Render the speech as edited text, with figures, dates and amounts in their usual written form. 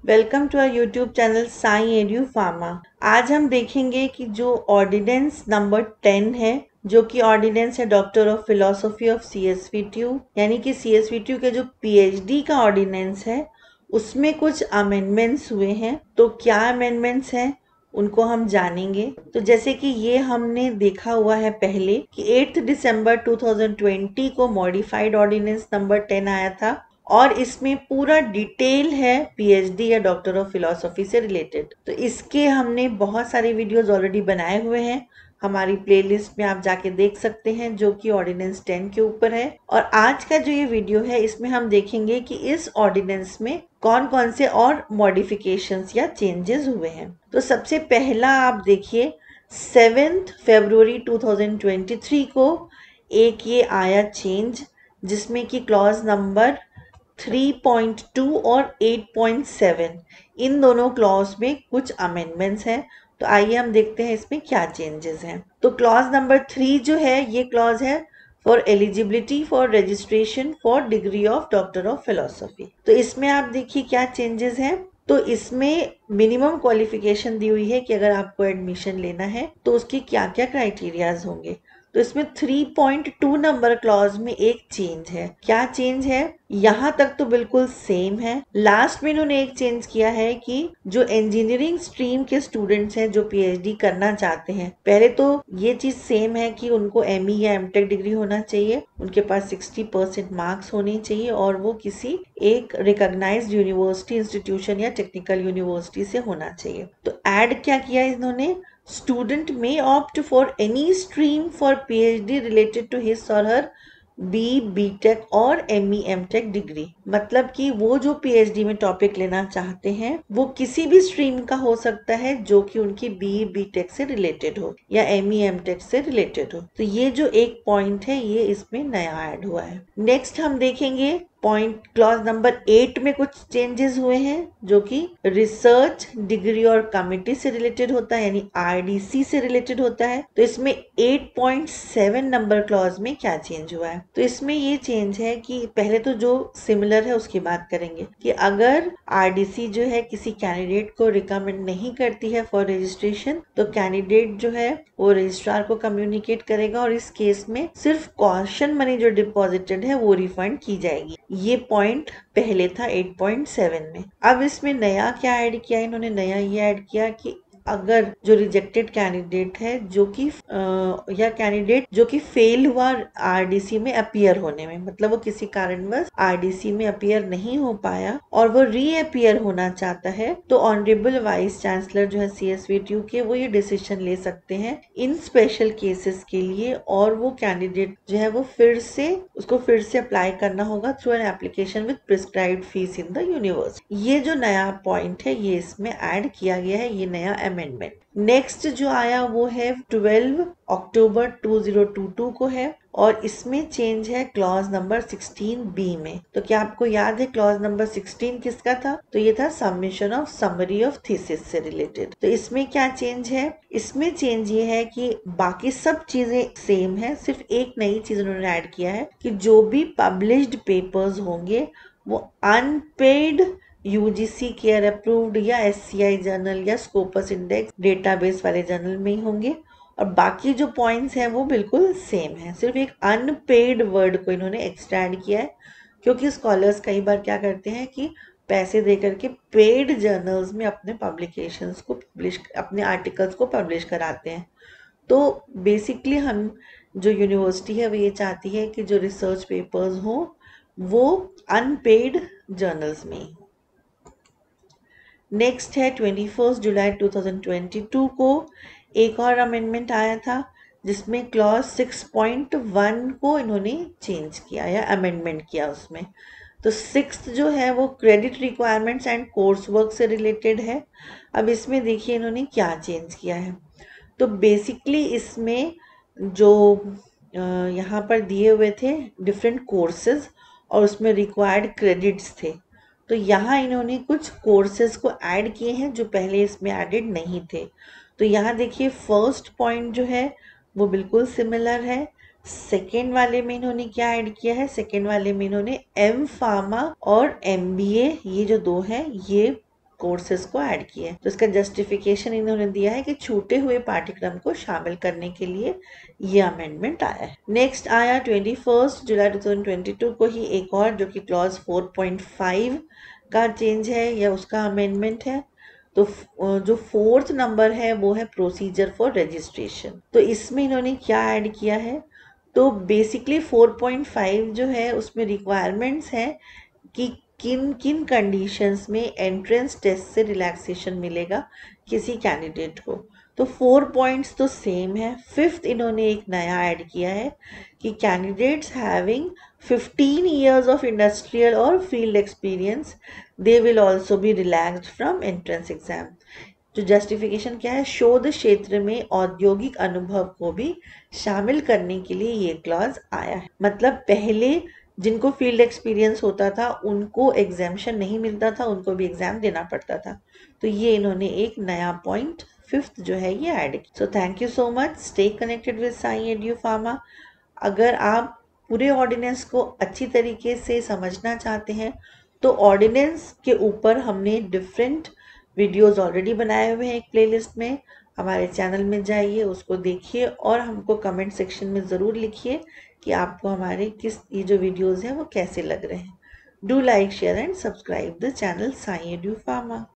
Welcome to our YouTube channel Sai Edu Pharma. आज हम देखेंगे कि जो ऑर्डिनेंस नंबर 10 है, जो कि ऑर्डिनेंस है doctor of philosophy of CSVTU, यानी कि CSVTU के जो PhD का ऑर्डिनेंस है उसमें कुछ अमेंडमेंट्स हुए हैं। तो क्या अमेंडमेंट्स हैं उनको हम जानेंगे। तो जैसे कि ये हमने देखा हुआ है पहले कि 8 दिसंबर 2020 को मॉडिफाइड ऑर्डिनेंस नंबर 10 आया था और इसमें पूरा डिटेल है PhD या डॉक्टर ऑफ फिलोसफी से रिलेटेड। तो इसके हमने बहुत सारे वीडियोस ऑलरेडी बनाए हुए हैं, हमारी प्लेलिस्ट में आप जाके देख सकते हैं, जो कि ऑर्डिनेंस 10 के ऊपर है। और आज का जो ये वीडियो है इसमें हम देखेंगे कि इस ऑर्डिनेंस में कौन कौन से और मॉडिफिकेशंस या चेंजेस हुए हैं। तो सबसे पहला आप देखिए 7 फरवरी 2023 को एक ये आया चेंज, जिसमें कि क्लॉज नंबर 3.2 और 8.7 इन दोनों क्लॉज में कुछ अमेंडमेंट्स हैं। तो आइए हम देखते हैं इसमें क्या चेंजेस हैं। तो क्लॉज नंबर 3 जो है ये क्लॉज है for eligibility for registration for degree of doctor of philosophy. तो इसमें आप देखिए क्या चेंजेस हैं। तो इसमें मिनिमम क्वालिफिकेशन दी हुई है कि अगर आपको एडमिशन लेना है तो उसकी क्या क्या क्राइटेरियाज होंगे। तो इसमें 3.2 नंबर क्लॉज में एक चेंज है। क्या चेंज है, यहाँ तक तो बिल्कुल सेम है। लास्ट में इन्होंने एक चेंज किया है कि जो इंजीनियरिंग स्ट्रीम के स्टूडेंट्स हैं जो PhD करना चाहते हैं, पहले तो ये चीज सेम है कि उनको ME या MTech डिग्री होना चाहिए, उनके पास 60% मार्क्स होने चाहिए और वो किसी एक रिकॉग्नाइज्ड यूनिवर्सिटी इंस्टीट्यूशन या टेक्निकल यूनिवर्सिटी से होना चाहिए। तो ऐड क्या किया इन्होंने, student may opt for any stream for PhD related to his or her BTech और ME MTech डिग्री। मतलब कि वो जो PhD में टॉपिक लेना चाहते हैं वो किसी भी स्ट्रीम का हो सकता है जो कि उनकी BTech से रिलेटेड हो या ME MTech से रिलेटेड हो। तो ये जो एक पॉइंट है ये इसमें नया ऐड हुआ है। नेक्स्ट हम देखेंगे पॉइंट क्लॉज नंबर 8 में कुछ चेंजेस हुए हैं जो कि रिसर्च डिग्री और कमिटी से रिलेटेड होता है, यानी RDC से रिलेटेड होता है। तो इसमें 8.7 नंबर क्लॉज में क्या चेंज हुआ है। तो इसमें ये चेंज है कि पहले तो जो सिमिलर है उसकी बात करेंगे कि अगर RDC जो है किसी कैंडिडेट को रिकमेंड नहीं करती है फॉर रजिस्ट्रेशन, तो कैंडिडेट जो है वो रजिस्ट्रार को कम्युनिकेट करेगा और इस केस में सिर्फ कॉशन मनी जो डिपॉजिटेड है वो रिफंड की जाएगी। ये पॉइंट पहले था 8.7 में। अब इसमें नया क्या ऐड किया इन्होंने, नया ये ऐड किया कि अगर जो रिजेक्टेड कैंडिडेट है जो कि या कैंडिडेट जो कि फेल हुआ RDC में अपीयर होने में, मतलब वो किसी कारणवश RDC में अपीयर नहीं हो पाया और वो रीअपीयर होना चाहता है, तो ऑनरेबल वाइस चांसलर जो है CSVTU के वो ये डिसीजन ले सकते हैं इन स्पेशल केसेस के लिए। और वो कैंडिडेट जो है वो उसको फिर से अप्लाई करना होगा through an application with prescribed fees in the university. ये जो नया पॉइंट है ये इसमें ऐड किया गया है, ये नया अमेंडमेंट। नेक्स्ट जो आया वो है 12 अक्टूबर 2022 को है और इसमें चेंज है क्लॉज नंबर 16B में। तो क्या आपको याद है क्लॉज नंबर 16 किसका था, तो ये था submission of summary of thesis से रिलेटेड। तो इसमें क्या चेंज है, इसमें चेंज ये है कि बाकी सब चीजें सेम है, सिर्फ एक नई चीज उन्होंने ऐड किया है कि जो भी पब्लिश्ड पेपर्स होंगे वो अनपेड UGC केयर अप्रूव्ड या SCI जर्नल या स्कोपस इंडेक्स डेटाबेस वाले जर्नल में ही होंगे और बाकी जो पॉइंट्स हैं वो बिल्कुल सेम है। सिर्फ एक अनपेड वर्ड को इन्होंने एक्स्ट्रा ऐड किया है, क्योंकि स्कॉलर्स कई बार क्या करते हैं कि पैसे दे करके पेड जर्नल्स में अपने पब्लिकेशंस को अपने आर्टिकल्स को पब्लिश कराते हैं। तो बेसिकली हम जो यूनिवर्सिटी है वो ये चाहती है कि जो रिसर्च पेपर्स हो वो अनपेड जर्नल्स में ही। नेक्स्ट है 21 जुलाई 2022 को एक और अमेंडमेंट आया था जिसमें क्लॉज 6.1 को इन्होंने चेंज किया या अमेंडमेंट किया उसमें। तो 6th जो है वो credit requirements and course work से रिलेटेड है। अब इसमें देखिए इन्होंने क्या चेंज किया है। तो बेसिकली इसमें जो यहाँ पर दिए हुए थे डिफरेंट कोर्सेज और उसमें रिक्वायर्ड क्रेडिट्स थे, तो यहाँ इन्होंने कुछ कोर्सेज को ऐड किए हैं जो पहले इसमें एडेड नहीं थे। तो यहाँ देखिए फर्स्ट पॉइंट जो है वो बिल्कुल सिमिलर है। सेकेंड वाले में इन्होंने क्या ऐड किया है, सेकेंड वाले में इन्होंने M Pharma और MBA ये जो दो हैं ये कोर्सेज को ऐड किया है। तो इसका जस्टिफिकेशन इन्होंने दिया है कि छूटे हुए पाठ्यक्रम को शामिल करने के लिए ये अमेंडमेंट आया है। नेक्स्ट आया 21 जुलाई 2022 को ही एक और, जो कि क्लॉज 4.5 का चेंज है या उसका अमेंडमेंट है। तो जो फोर्थ नंबर है वो है प्रोसीजर फॉर रजिस्ट्रेशन। तो इसमें इन्होंने क्या ऐड किया है, तो बेसिकली 4.5 जो है उसमें रिक्वायरमेंट्स हैं कि किन किन कंडीशंस में एंट्रेंस टेस्ट से रिलैक्सेशन मिलेगा किसी कैंडिडेट को। तो 4 पॉइंट्स तो सेम है। फिफ्थ इन्होंने एक नया ऐड किया है कि candidates having 15 years of industrial or field experience they will also be relaxed from entrance exam। जो जस्टिफिकेशन क्या है, शोध क्षेत्र में औद्योगिक अनुभव को भी शामिल करने के लिए ये क्लॉज आया है। मतलब पहले जिनको फील्ड एक्सपीरियंस होता था उनको एग्जामेशन नहीं मिलता था, उनको भी एग्जाम देना पड़ता था। तो ये इन्होंने एक नया पॉइंट फिफ्थ जो है ये ऐड किया। So thank you so much. Stay connected with Sai Edu pharma. अगर आप पूरे ऑर्डिनेंस को अच्छी तरीके से समझना चाहते हैं तो ऑर्डिनेंस के ऊपर हमने डिफरेंट वीडियोस ऑलरेडी बनाए हुए हैं एक प्लेलिस्ट में। हमारे चैनल में जाइए, उसको देखिए और हमको कमेंट सेक्शन में ज़रूर लिखिए कि आपको हमारे ये जो वीडियोस हैं वो कैसे लग रहे हैं। Do like, share and subscribe the channel Sai Edu pharma.